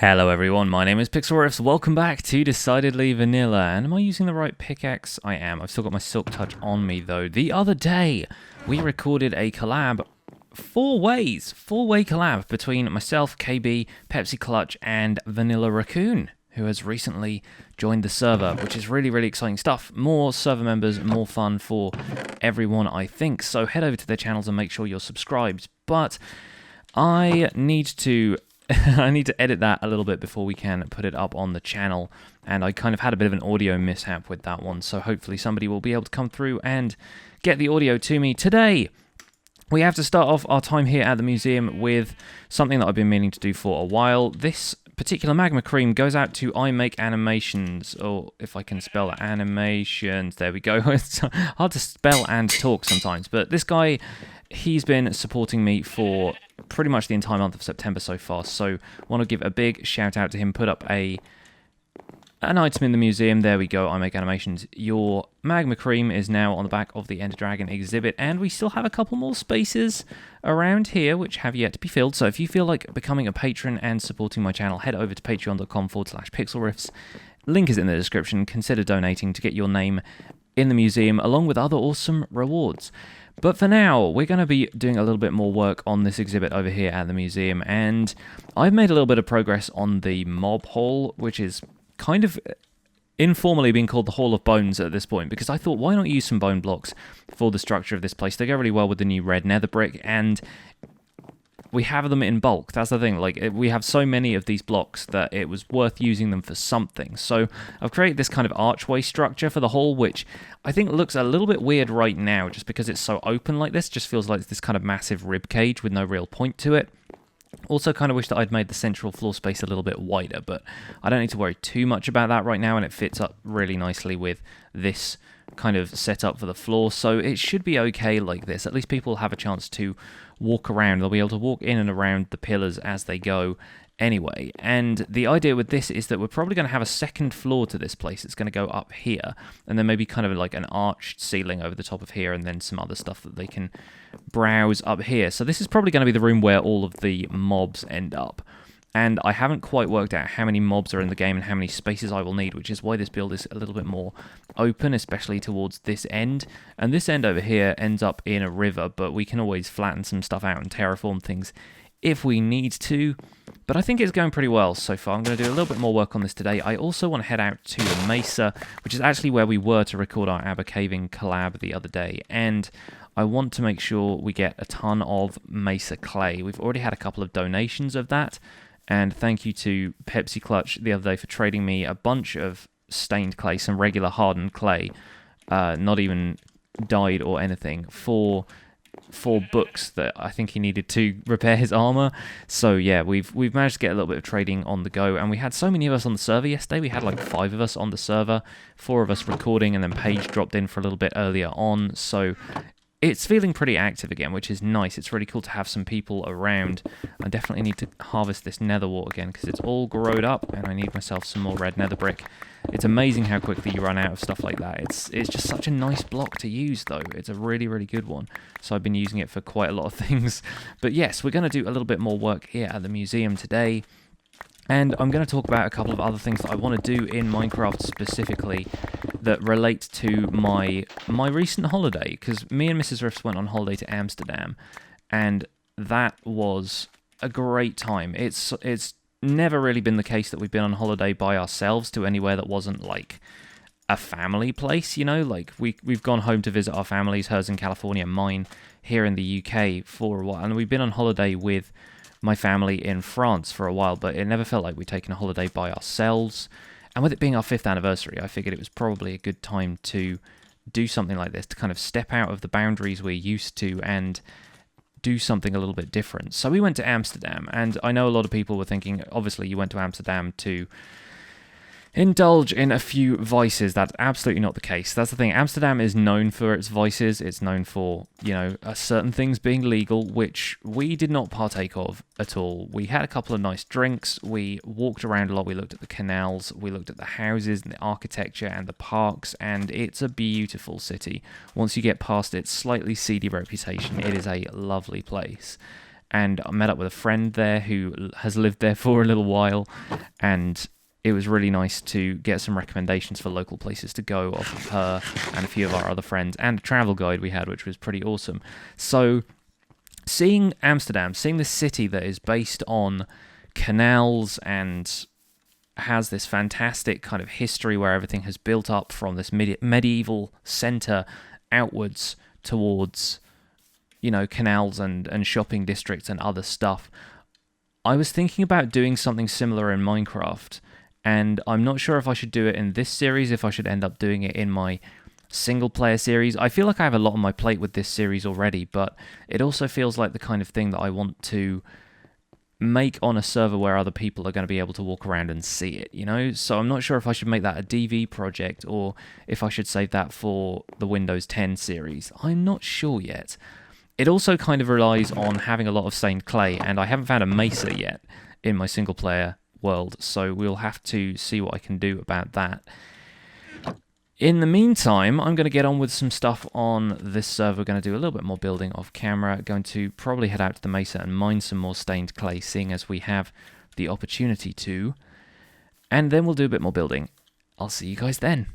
Hello everyone, my name is Pixlriffs. Welcome back to Decidedly Vanilla. And am I using the right pickaxe? I am. I've still got my silk touch on me though. The other day, we recorded a collab, four-way collab between myself, KB, Pepsi Clutch, and Vanilla Raccoon, who has recently joined the server, which is really exciting stuff. More server members, more fun for everyone, I think. So head over to their channels and make sure you're subscribed. But I need to edit that a little bit before we can put it up on the channel, and I kind of had a bit of an audio mishap with that one, so hopefully somebody will be able to come through and get the audio to me. Today, we have to start off our time here at the museum with something that I've been meaning to do for a while. This particular magma cream goes out to I Make Animations, or if I can spell animations, there we go. It's hard to spell and talk sometimes, but this guy, he's been supporting me for pretty much the entire month of September so far, so I want to give a big shout out to him. Put up an item in the museum. There we go, I Make Animations. Your magma cream is now on the back of the Ender Dragon exhibit, and we still have a couple more spaces around here which have yet to be filled. So if you feel like becoming a patron and supporting my channel, head over to patreon.com/pixelriffs. Link is in the description. Consider donating to get your name in the museum along with other awesome rewards. But for now, we're going to be doing a little bit more work on this exhibit over here at the museum, and I've made a little bit of progress on the mob hall, which is kind of informally being called the Hall of Bones at this point, because I thought, why not use some bone blocks for the structure of this place? They go really well with the new red nether brick, and we have them in bulk. That's the thing, like, we have so many of these blocks that it was worth using them for something. So I've created this kind of archway structure for the hall, which I think looks a little bit weird right now, just because it's so open like this. Just feels like this kind of massive rib cage with no real point to it. Also kind of wish that I'd made the central floor space a little bit wider, but I don't need to worry too much about that right now, and it fits up really nicely with this kind of setup for the floor, so it should be okay like this. At least people have a chance to walk around. They'll be able to walk in and around the pillars as they go anyway. And the idea with this is that we're probably going to have a second floor to this place. It's going to go up here, and then maybe kind of like an arched ceiling over the top of here, and then some other stuff that they can browse up here. So this is probably going to be the room where all of the mobs end up. And I haven't quite worked out how many mobs are in the game and how many spaces I will need, which is why this build is a little bit more open, especially towards this end. And this end over here ends up in a river, but we can always flatten some stuff out and terraform things if we need to. But I think it's going pretty well so far. I'm going to do a little bit more work on this today. I also want to head out to the Mesa, which is actually where we were to record our Aber Caving collab the other day. And I want to make sure we get a ton of Mesa clay. We've already had a couple of donations of that. And thank you to Pepsi Clutch the other day for trading me a bunch of stained clay, some regular hardened clay, not even dyed or anything, for books that I think he needed to repair his armor. So yeah, we've managed to get a little bit of trading on the go, and we had so many of us on the server yesterday. We had like 5 of us on the server, 4 of us recording, and then Paige dropped in for a little bit earlier on. So it's feeling pretty active again, which is nice. It's really cool to have some people around. I definitely need to harvest this nether wart again because it's all growed up, and I need myself some more red nether brick. It's amazing how quickly you run out of stuff like that. It's just such a nice block to use, though. It's a really good one. So I've been using it for quite a lot of things. But yes, we're going to do a little bit more work here at the museum today. And I'm going to talk about a couple of other things that I want to do in Minecraft specifically that relate to my recent holiday, because me and Mrs. Riffs went on holiday to Amsterdam, and that was a great time. It's never really been the case that we've been on holiday by ourselves to anywhere that wasn't like a family place, you know? Like we've gone home to visit our families, hers in California, mine here in the UK for a while, and we've been on holiday with my family in France for a while, but it never felt like we'd taken a holiday by ourselves. And with it being our 5th anniversary, I figured it was probably a good time to do something like this, to kind of step out of the boundaries we're used to and do something a little bit different. So we went to Amsterdam, and I know a lot of people were thinking, obviously you went to Amsterdam to indulge in a few vices. That's absolutely not the case. That's the thing. Amsterdam is known for its vices. It's known for, you know, certain things being legal, which we did not partake of at all. We had a couple of nice drinks. We walked around a lot. We looked at the canals. We looked at the houses and the architecture and the parks, and it's a beautiful city. Once you get past its slightly seedy reputation, it is a lovely place. and I met up with a friend there who has lived there for a little while, and it was really nice to get some recommendations for local places to go off of her and a few of our other friends, and a travel guide we had, which was pretty awesome. So seeing Amsterdam, seeing this city that is based on canals and has this fantastic kind of history where everything has built up from this medieval center outwards towards, canals and shopping districts and other stuff. I was thinking about doing something similar in Minecraft, and I'm not sure if I should do it in this series, if I should end up doing it in my single-player series. I feel like I have a lot on my plate with this series already, but it also feels like the kind of thing that I want to make on a server where other people are going to be able to walk around and see it, So I'm not sure if I should make that a DV project or if I should save that for the Windows 10 series. I'm not sure yet. It also kind of relies on having a lot of stained clay, and I haven't found a mesa yet in my single-player world, so we'll have to see what I can do about that. In the meantime, I'm going to get on with some stuff on this server. We're going to do a little bit more building off camera. Going to probably head out to the mesa and mine some more stained clay, seeing as we have the opportunity to. And then we'll do a bit more building. I'll see you guys then.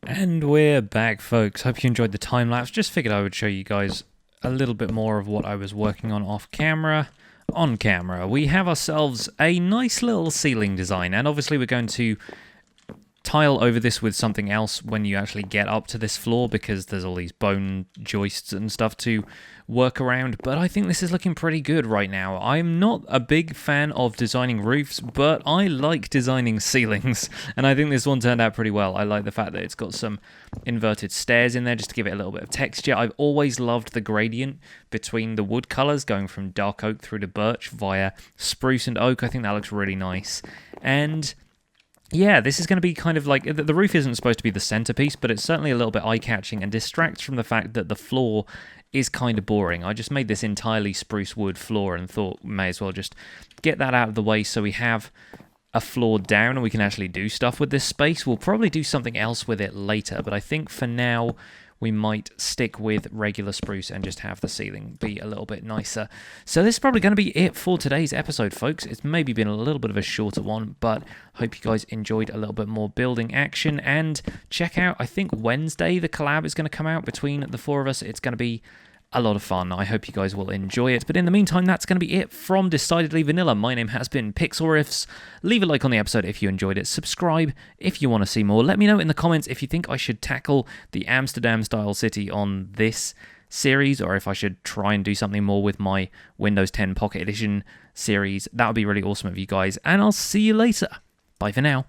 And we're back, folks. Hope you enjoyed the time lapse. Just figured I would show you guys a little bit more of what I was working on off camera. On camera, we have ourselves a nice little ceiling design, and obviously we're going to tile over this with something else when you actually get up to this floor, because there's all these bone joists and stuff to work around, but I think this is looking pretty good right now. I'm not a big fan of designing roofs, but I like designing ceilings, and I think this one turned out pretty well. I like the fact that it's got some inverted stairs in there just to give it a little bit of texture. I've always loved the gradient between the wood colours, going from dark oak through to birch via spruce and oak. I think that looks really nice. And yeah, this is going to be kind of like, the roof isn't supposed to be the centerpiece, but it's certainly a little bit eye-catching and distracts from the fact that the floor is kind of boring. I just made this entirely spruce wood floor and thought may as well just get that out of the way so we have a floor down and we can actually do stuff with this space. We'll probably do something else with it later, but I think for now we might stick with regular spruce and just have the ceiling be a little bit nicer. So this is probably going to be it for today's episode, folks. It's maybe been a little bit of a shorter one, but hope you guys enjoyed a little bit more building action. And check out, I think Wednesday the collab is going to come out between the four of us. It's going to be a lot of fun. I hope you guys will enjoy it. But in the meantime, that's going to be it from Decidedly Vanilla. My name has been Pixlriffs. Leave a like on the episode if you enjoyed it. Subscribe if you want to see more. Let me know in the comments if you think I should tackle the Amsterdam-style city on this series, or if I should try and do something more with my Windows 10 Pocket Edition series. That would be really awesome of you guys. And I'll see you later. Bye for now.